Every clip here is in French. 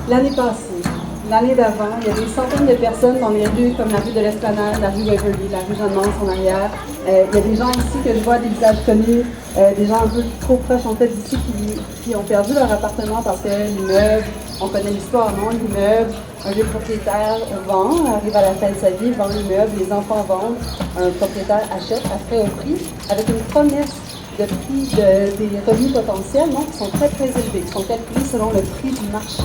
L'année passée, l'année d'avant, il y avait des centaines de personnes dans les rues comme la rue de l'Esplanade, la rue Waverly, la rue Jeanne-Mance en arrière. Il y a des gens ici que je vois, des visages connus, des gens un peu trop proches en fait d'ici qui ont perdu leur appartement parce que l'immeuble, on connaît l'histoire, non? L'immeuble, un vieux propriétaire vend, arrive à la fin de sa vie, vend l'immeuble, les enfants vendent, un propriétaire achète à très haut prix avec une promesse de prix des revenus potentiels, non, qui sont très très élevés, qui sont calculés selon le prix du marché.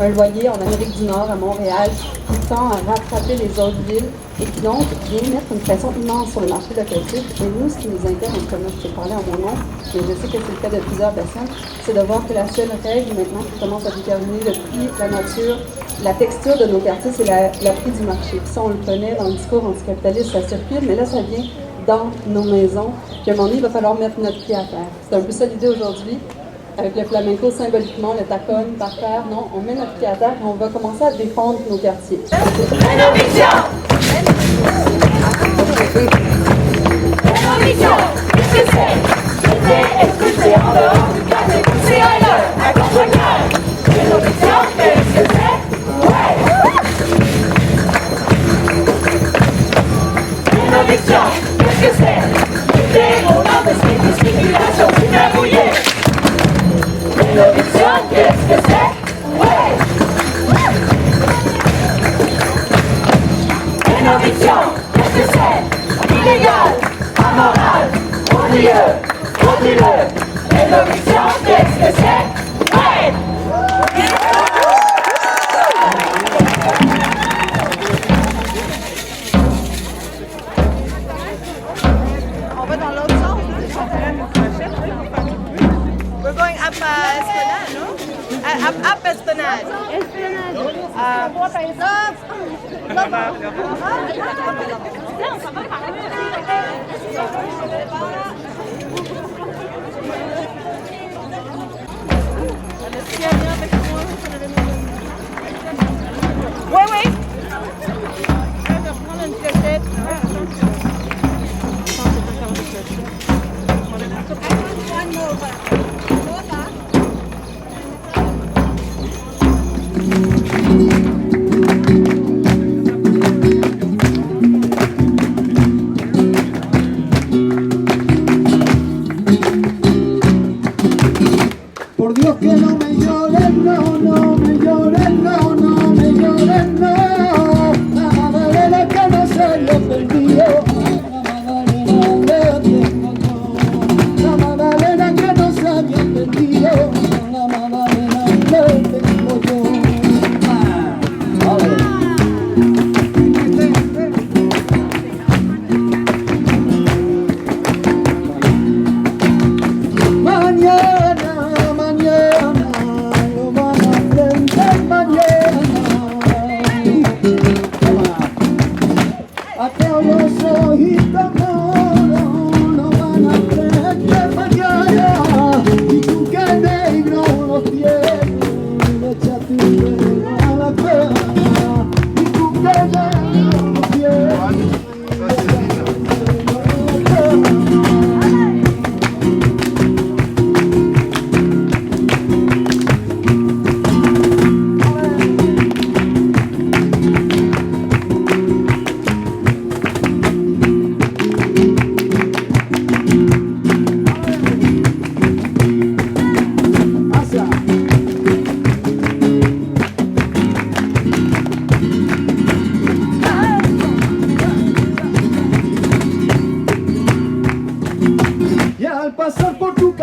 Un loyer en Amérique du Nord, à Montréal, qui tend à rattraper les autres villes et qui donc vient mettre une pression immense sur le marché locatif. Et nous, ce qui nous intéresse, comme je t'ai parlé en mon nom, mais je sais que c'est le cas de plusieurs personnes, c'est de voir que la seule règle maintenant qui commence à déterminer le prix, la nature, la texture de nos quartiers, c'est le prix du marché. Puis ça, on le connaît dans le discours anticapitaliste, ça circule, mais là, ça vient dans nos maisons, puis à un moment donné, il va falloir mettre notre pied à terre. C'est un peu ça l'idée aujourd'hui, avec le flamenco symboliquement, le tacon, par terre. Non, on met notre pied à terre et on va commencer à défendre nos quartiers. On va dans l'autre sens. We're going up Esplanade, no? Up Esplanade. Oui, oui. Je vais prendre une cachette. Por Dios que no me lloren, no, no me lloren, no, no me lloren, no. La Magdalena que no se le perdió, la Magdalena que no se había perdido, la Magdalena que tengo yo.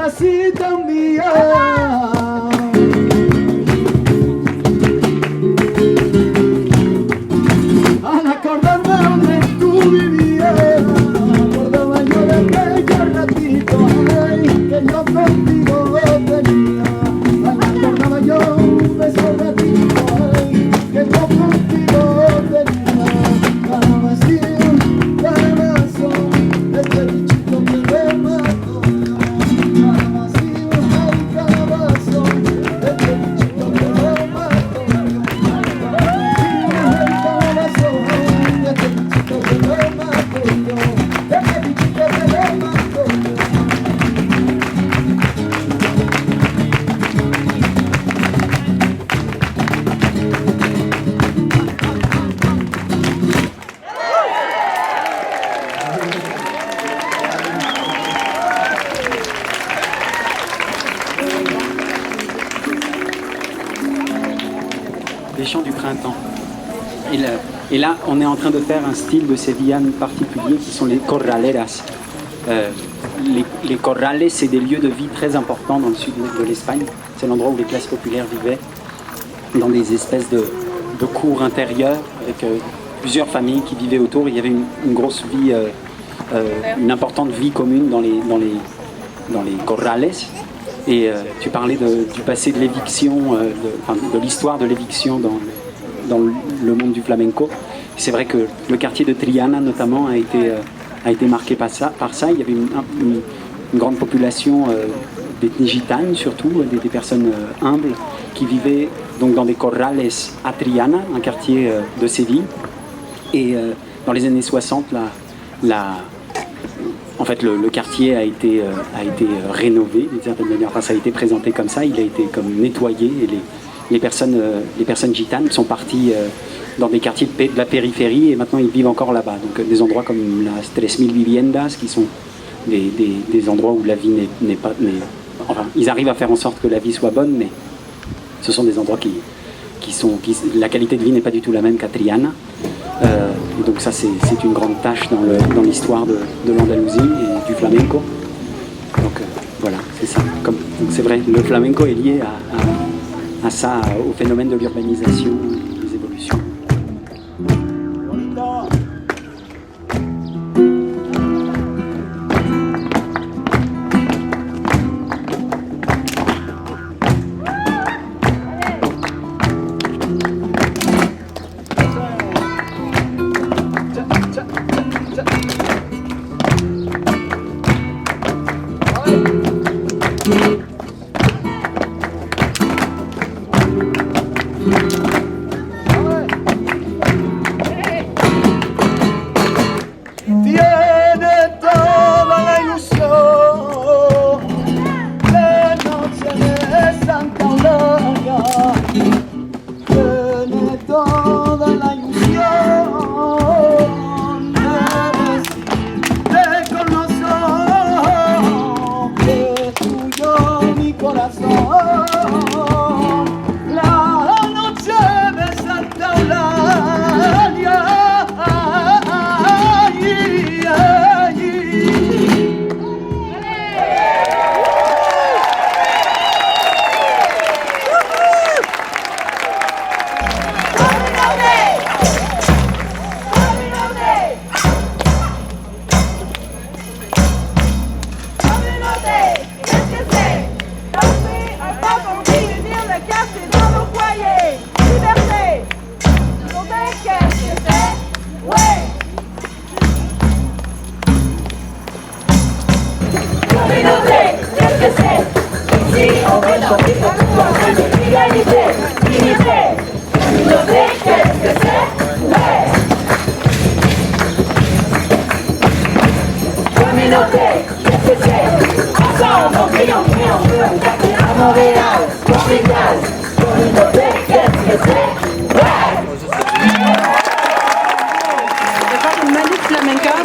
casita mía. Al acordarme donde tú vivías, acordaba yo de aquellos ratitos, ay, que yo contigo tenía. Acordaba yo de esos ratitos, ay, que yo contigo tenía. Cada vacío, cada razón, este bichito que me mató. Cada vacío, ay, cada razón, este bichito que me mató. Cada vacío, ay, cada razón, este bichito que me mató. Este bichito que me mató. Les chants du printemps. Et là, on est en train de faire un style de sévillane particulier qui sont les corraleras. Les corrales, c'est des lieux de vie très importants dans le sud de l'Espagne. C'est l'endroit où les classes populaires vivaient, dans des espèces de cours intérieurs avec plusieurs familles qui vivaient autour. Il y avait une grosse vie, une importante vie commune dans les corrales. Et tu parlais du passé de l'éviction, de l'histoire de l'éviction dans le monde du flamenco. C'est vrai que le quartier de Triana notamment a été marqué par ça. Il y avait une grande population d'ethnie gitane surtout, des personnes humbles qui vivaient donc dans des corrales à Triana, un quartier de Séville. Et dans les années 60, en fait, le quartier a été rénové d'une certaine manière. Enfin, ça a été présenté comme ça. Il a été comme nettoyé et les personnes gitanes sont parties dans des quartiers de la périphérie et maintenant ils vivent encore là-bas. Donc des endroits comme las 3000 viviendas qui sont des endroits où la vie n'est pas... Enfin, ils arrivent à faire en sorte que la vie soit bonne, mais ce sont des endroits la qualité de vie n'est pas du tout la même qu'à Triana. Et donc ça c'est une grande tâche dans l'histoire de l'Andalousie et du flamenco. Donc voilà, c'est ça. Donc c'est vrai, le flamenco est lié à ça, au phénomène de l'urbanisation, des évolutions.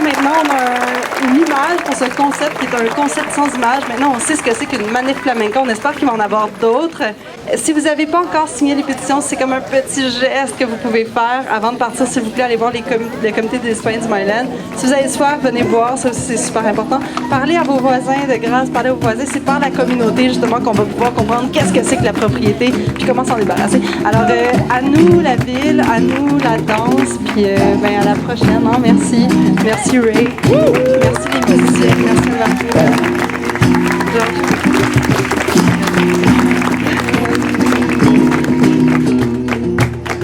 Maintenant, on a une image images pour ce concept qui est un concept sans images. Maintenant, on sait ce que c'est qu'une manif flamenco. On espère qu'il va en avoir d'autres. Si vous n'avez pas encore signé les pétitions, c'est comme un petit geste que vous pouvez faire avant de partir. S'il vous plaît, allez voir le comité des citoyens du Myland. Si vous avez soif, venez voir. Ça aussi, c'est super important. Parlez à vos voisins de grâce, parlez aux voisins. C'est par la communauté, justement, qu'on va pouvoir comprendre qu'est-ce que c'est que la propriété puis comment s'en débarrasser. Alors, à nous, la ville, à nous, la danse, puis ben, à la prochaine. Hein? Merci. Merci, Ray. Merci, les musiciens. Merci, Marco. Georges.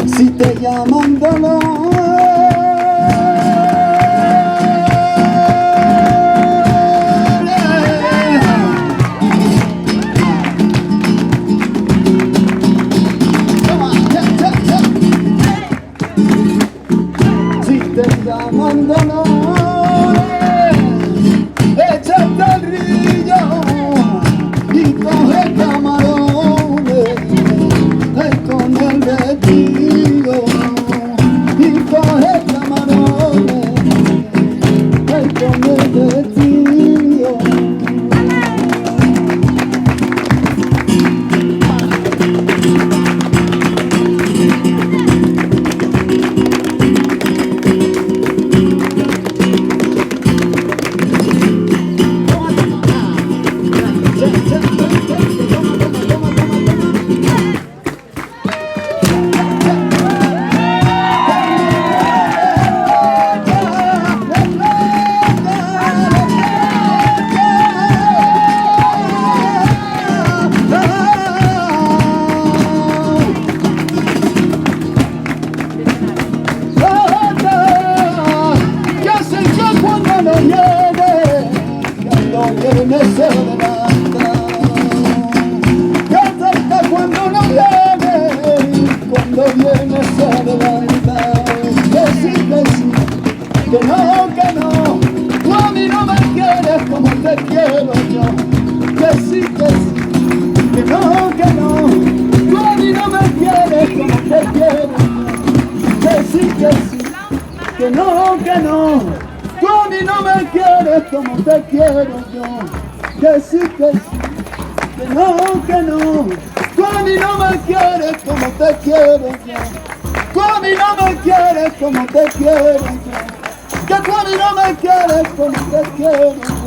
Si te llaman dolor, si te llaman dolor, échate al río y coge camarones, con el vestido y coge camarones, con el vestido. Viene se levanta, que acepta cuando no viene, cuando viene se levanta, que sí, que no, tú a mí no me quieres como te quiero yo, que sí, que no, tú a mí no me quieres como te quiero yo, que sí, que no, tú a mí no me quieres como te quiero yo, que sí, que no, tú a mí no me quieres como te quiero yo, tú a mí no me quieres como te quiero yo, que tú a mí no me quieres como te quiero yo.